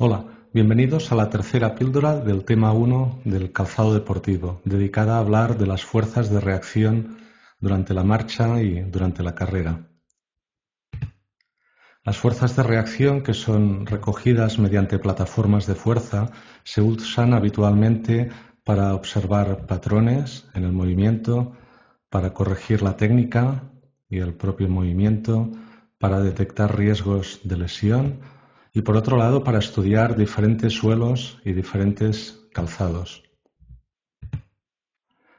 Hola, bienvenidos a la tercera píldora del tema 1 del calzado deportivo, dedicada a hablar de las fuerzas de reacción durante la marcha y durante la carrera. Las fuerzas de reacción, que son recogidas mediante plataformas de fuerza, se usan habitualmente para observar patrones en el movimiento, para corregir la técnica y el propio movimiento, para detectar riesgos de lesión y, por otro lado, para estudiar diferentes suelos y diferentes calzados.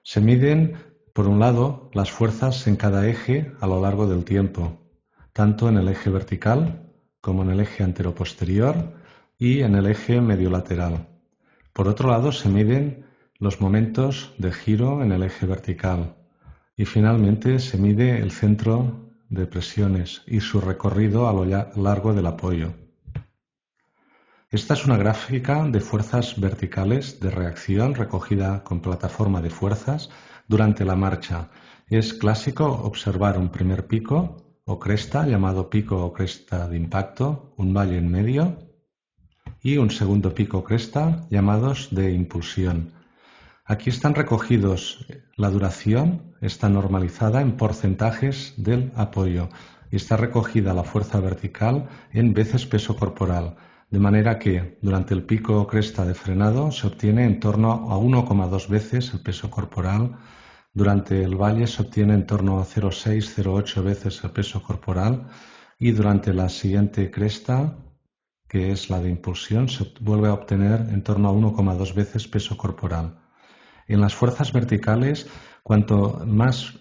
Se miden, por un lado, las fuerzas en cada eje a lo largo del tiempo, tanto en el eje vertical como en el eje anteroposterior y en el eje mediolateral. Por otro lado, se miden los momentos de giro en el eje vertical y finalmente se mide el centro de presiones y su recorrido a lo largo del apoyo. Esta es una gráfica de fuerzas verticales de reacción recogida con plataforma de fuerzas durante la marcha. Es clásico observar un primer pico o cresta, llamado pico o cresta de impacto, un valle en medio, y un segundo pico o cresta, llamados de impulsión. Aquí están recogidos la duración, está normalizada en porcentajes del apoyo y está recogida la fuerza vertical en veces peso corporal, de manera que durante el pico o cresta de frenado se obtiene en torno a 1,2 veces el peso corporal, durante el valle se obtiene en torno a 0,6-0,8 veces el peso corporal y durante la siguiente cresta, que es la de impulsión, se vuelve a obtener en torno a 1,2 veces peso corporal. En las fuerzas verticales, cuanto más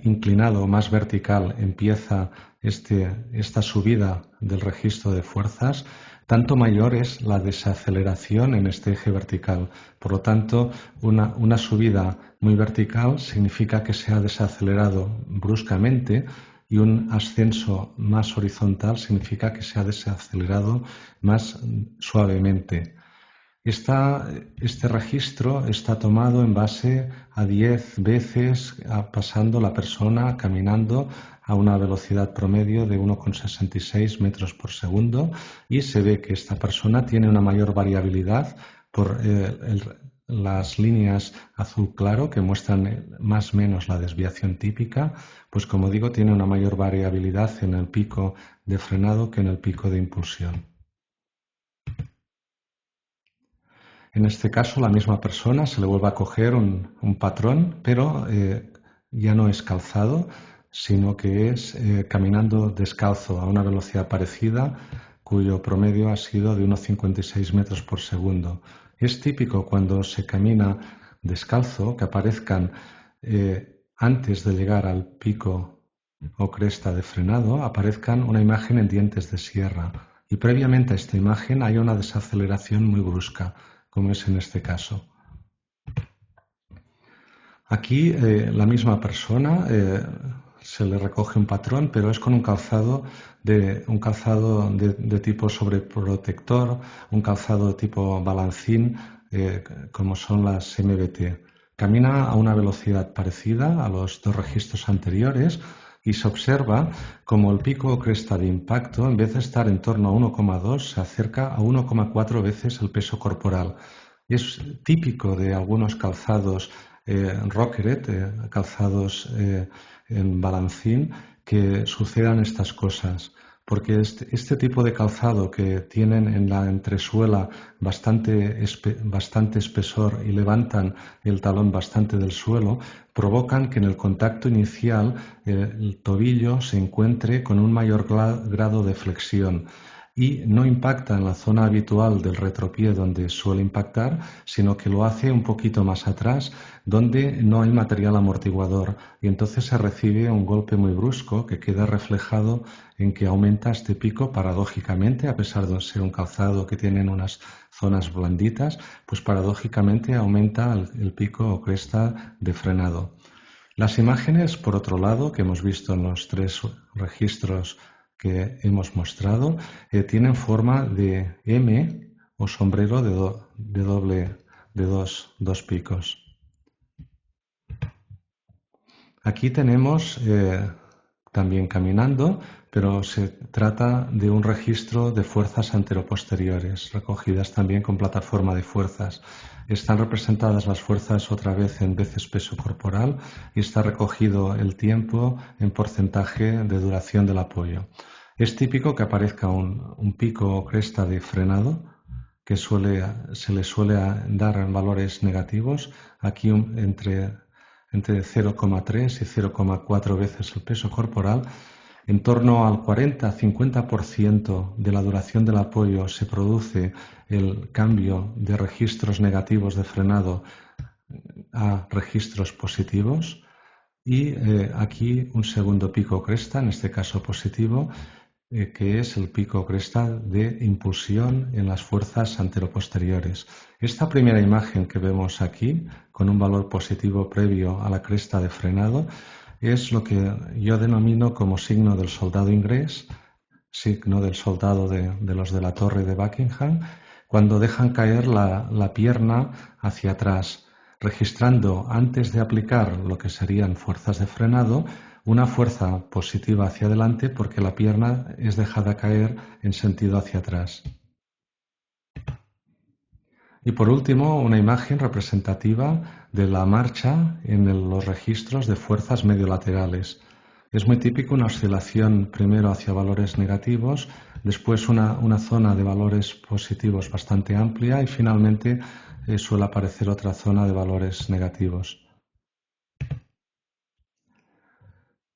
inclinado o más vertical empieza esta subida del registro de fuerzas, tanto mayor es la desaceleración en este eje vertical. Por lo tanto, una subida muy vertical significa que se ha desacelerado bruscamente y un ascenso más horizontal significa que se ha desacelerado más suavemente. Este registro está tomado en base a 10 veces pasando la persona caminando a una velocidad promedio de 1,66 metros por segundo y se ve que esta persona tiene una mayor variabilidad por las líneas azul claro que muestran más o menos la desviación típica, pues como digo, tiene una mayor variabilidad en el pico de frenado que en el pico de impulsión. En este caso, la misma persona se le vuelve a coger un patrón, pero ya no es calzado, sino que es caminando descalzo a una velocidad parecida, cuyo promedio ha sido de unos 56 metros por segundo. Es típico cuando se camina descalzo que aparezcan antes de llegar al pico o cresta de frenado, aparezcan una imagen en dientes de sierra y previamente a esta imagen hay una desaceleración muy brusca, como es en este caso. Aquí la misma persona se le recoge un patrón, pero es con un calzado de tipo sobreprotector, un calzado de tipo balancín, como son las MBT. Camina a una velocidad parecida a los dos registros anteriores y se observa como el pico o cresta de impacto, en vez de estar en torno a 1,2, se acerca a 1,4 veces el peso corporal. Es típico de algunos calzados Rockeret, calzados en balancín, que sucedan estas cosas, porque este tipo de calzado que tienen en la entresuela bastante espesor y levantan el talón bastante del suelo, provocan que en el contacto inicial el tobillo se encuentre con un mayor grado de flexión y no impacta en la zona habitual del retropié donde suele impactar, sino que lo hace un poquito más atrás, donde no hay material amortiguador, y entonces se recibe un golpe muy brusco que queda reflejado en que aumenta este pico paradójicamente, a pesar de ser un calzado que tiene unas zonas blanditas, pues paradójicamente aumenta el pico o cresta de frenado. Las imágenes, por otro lado, que hemos visto en los tres registros que hemos mostrado, tienen forma de M o sombrero de dos picos. Aquí tenemos también caminando, pero se trata de un registro de fuerzas anteroposteriores, recogidas también con plataforma de fuerzas. Están representadas las fuerzas otra vez en veces peso corporal y está recogido el tiempo en porcentaje de duración del apoyo. Es típico que aparezca un pico o cresta de frenado que se le suele dar en valores negativos, aquí entre 0,3 y 0,4 veces el peso corporal. En torno al 40-50% de la duración del apoyo se produce el cambio de registros negativos de frenado a registros positivos y aquí un segundo pico cresta, en este caso positivo, que es el pico cresta de impulsión en las fuerzas anteroposteriores. Esta primera imagen que vemos aquí, con un valor positivo previo a la cresta de frenado, es lo que yo denomino como signo del soldado inglés, signo del soldado de los de la Torre de Buckingham, cuando dejan caer la pierna hacia atrás, registrando antes de aplicar lo que serían fuerzas de frenado, una fuerza positiva hacia adelante porque la pierna es dejada caer en sentido hacia atrás. Y por último, una imagen representativa de la marcha en los registros de fuerzas mediolaterales. Es muy típico una oscilación primero hacia valores negativos, después una zona de valores positivos bastante amplia y finalmente suele aparecer otra zona de valores negativos.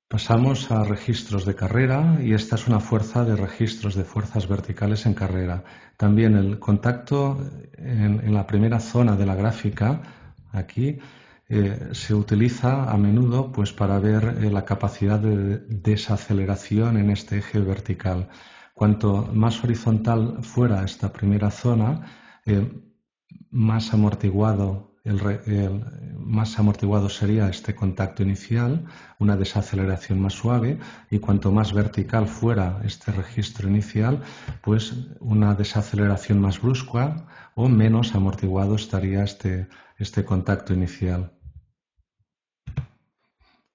Pasamos a registros de carrera y esta es una fuerza de registros de fuerzas verticales en carrera. También el contacto en la primera zona de la gráfica, aquí, se utiliza a menudo pues, para ver la capacidad de desaceleración en este eje vertical. Cuanto más horizontal fuera esta primera zona, más amortiguado sería este contacto inicial, una desaceleración más suave, y cuanto más vertical fuera este registro inicial, pues una desaceleración más brusca o menos amortiguado estaría este contacto inicial.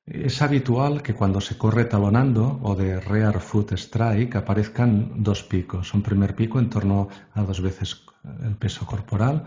Es habitual que cuando se corre talonando o de rear foot strike aparezcan dos picos. Un primer pico en torno a 2 veces el peso corporal,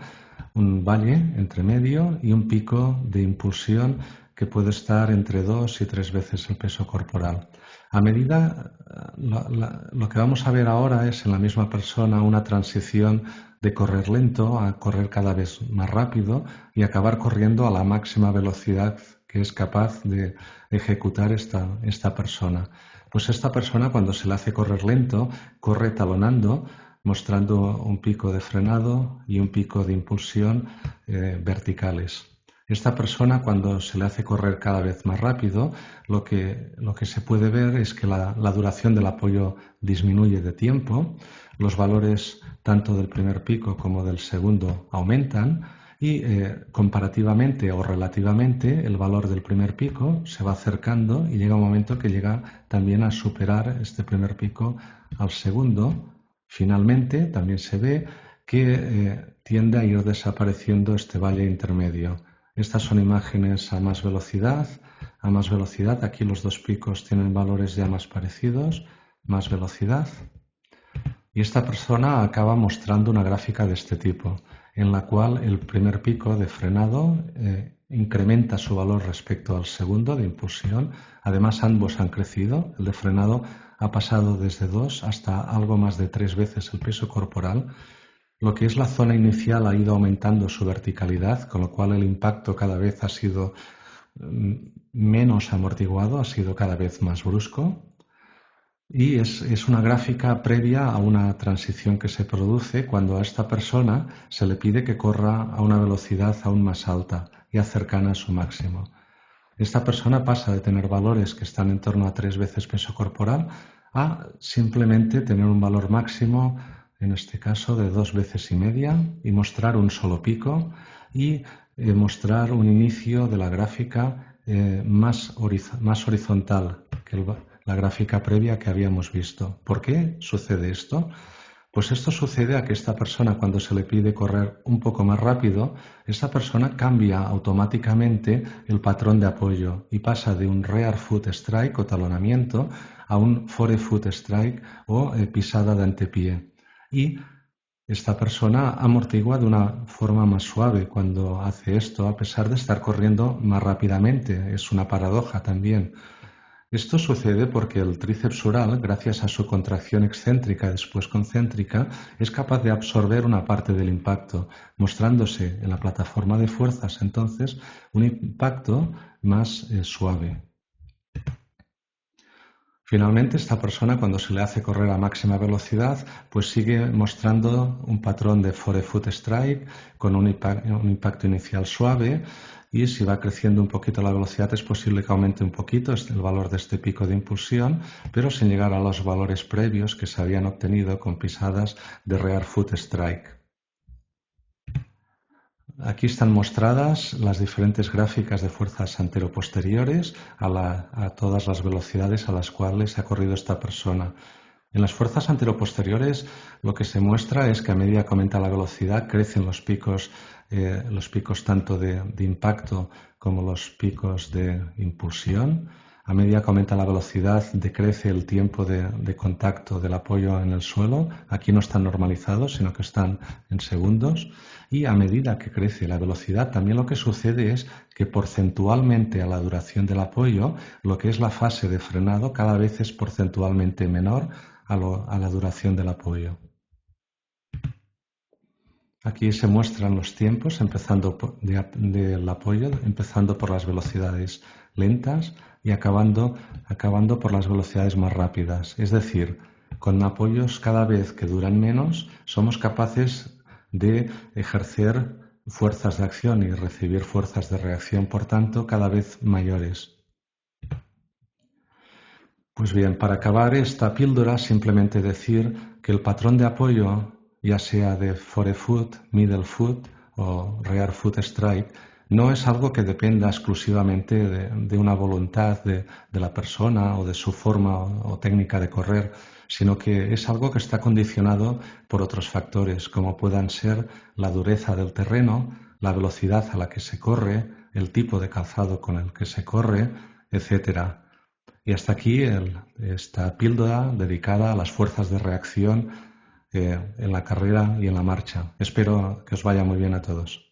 un valle entre medio y un pico de impulsión que puede estar entre 2 y 3 veces el peso corporal. A medida, lo que vamos a ver ahora es en la misma persona una transición de correr lento a correr cada vez más rápido y acabar corriendo a la máxima velocidad que es capaz de ejecutar esta persona. Pues esta persona cuando se le hace correr lento, corre talonando, mostrando un pico de frenado y un pico de impulsión verticales. Esta persona cuando se le hace correr cada vez más rápido, lo que se puede ver es que la duración del apoyo disminuye de tiempo, los valores tanto del primer pico como del segundo aumentan y comparativamente o relativamente el valor del primer pico se va acercando y llega un momento que llega también a superar este primer pico al segundo. Finalmente también se ve que tiende a ir desapareciendo este valle intermedio. Estas son imágenes a más velocidad. A más velocidad, aquí los dos picos tienen valores ya más parecidos, más velocidad. Y esta persona acaba mostrando una gráfica de este tipo, en la cual el primer pico de frenado incrementa su valor respecto al segundo de impulsión. Además, ambos han crecido. El de frenado ha pasado desde 2 hasta algo más de 3 veces el peso corporal. Lo que es la zona inicial ha ido aumentando su verticalidad, con lo cual el impacto cada vez ha sido menos amortiguado, ha sido cada vez más brusco. Y es una gráfica previa a una transición que se produce cuando a esta persona se le pide que corra a una velocidad aún más alta, ya cercana a su máximo. Esta persona pasa de tener valores que están en torno a 3 veces peso corporal a simplemente tener un valor máximo, en este caso de 2 veces y media, y mostrar un solo pico y mostrar un inicio de la gráfica más horizontal que la gráfica previa que habíamos visto. ¿Por qué sucede esto? Pues esto sucede a que esta persona, cuando se le pide correr un poco más rápido, esa persona cambia automáticamente el patrón de apoyo y pasa de un rear foot strike o talonamiento a un fore foot strike o pisada de antepié. Y esta persona amortigua de una forma más suave cuando hace esto, a pesar de estar corriendo más rápidamente. Es una paradoja también. Esto sucede porque el tríceps oral, gracias a su contracción excéntrica y después concéntrica, es capaz de absorber una parte del impacto, mostrándose en la plataforma de fuerzas entonces un impacto más suave. Finalmente, esta persona, cuando se le hace correr a máxima velocidad, pues sigue mostrando un patrón de forefoot strike con un impacto inicial suave, y si va creciendo un poquito la velocidad es posible que aumente un poquito el valor de este pico de impulsión, pero sin llegar a los valores previos que se habían obtenido con pisadas de rear foot strike. Aquí están mostradas las diferentes gráficas de fuerzas anteroposteriores a todas las velocidades a las cuales ha corrido esta persona. En las fuerzas anteroposteriores lo que se muestra es que a medida que aumenta la velocidad crecen los picos tanto de impacto como los picos de impulsión. A medida que aumenta la velocidad decrece el tiempo de contacto del apoyo en el suelo. Aquí no están normalizados, sino que están en segundos. Y a medida que crece la velocidad, también lo que sucede es que porcentualmente a la duración del apoyo, lo que es la fase de frenado cada vez es porcentualmente menor a la duración del apoyo. Aquí se muestran los tiempos del apoyo, empezando por las velocidades lentas y acabando por las velocidades más rápidas. Es decir, con apoyos cada vez que duran menos, somos capaces de ejercer fuerzas de acción y recibir fuerzas de reacción, por tanto, cada vez mayores. Pues bien, para acabar esta píldora, simplemente decir que el patrón de apoyo, ya sea de forefoot, middle foot o rear foot strike, no es algo que dependa exclusivamente de una voluntad de la persona o de su forma o técnica de correr, sino que es algo que está condicionado por otros factores, como puedan ser la dureza del terreno, la velocidad a la que se corre, el tipo de calzado con el que se corre, etcétera. Y hasta aquí esta píldora dedicada a las fuerzas de reacción en la carrera y en la marcha. Espero que os vaya muy bien a todos.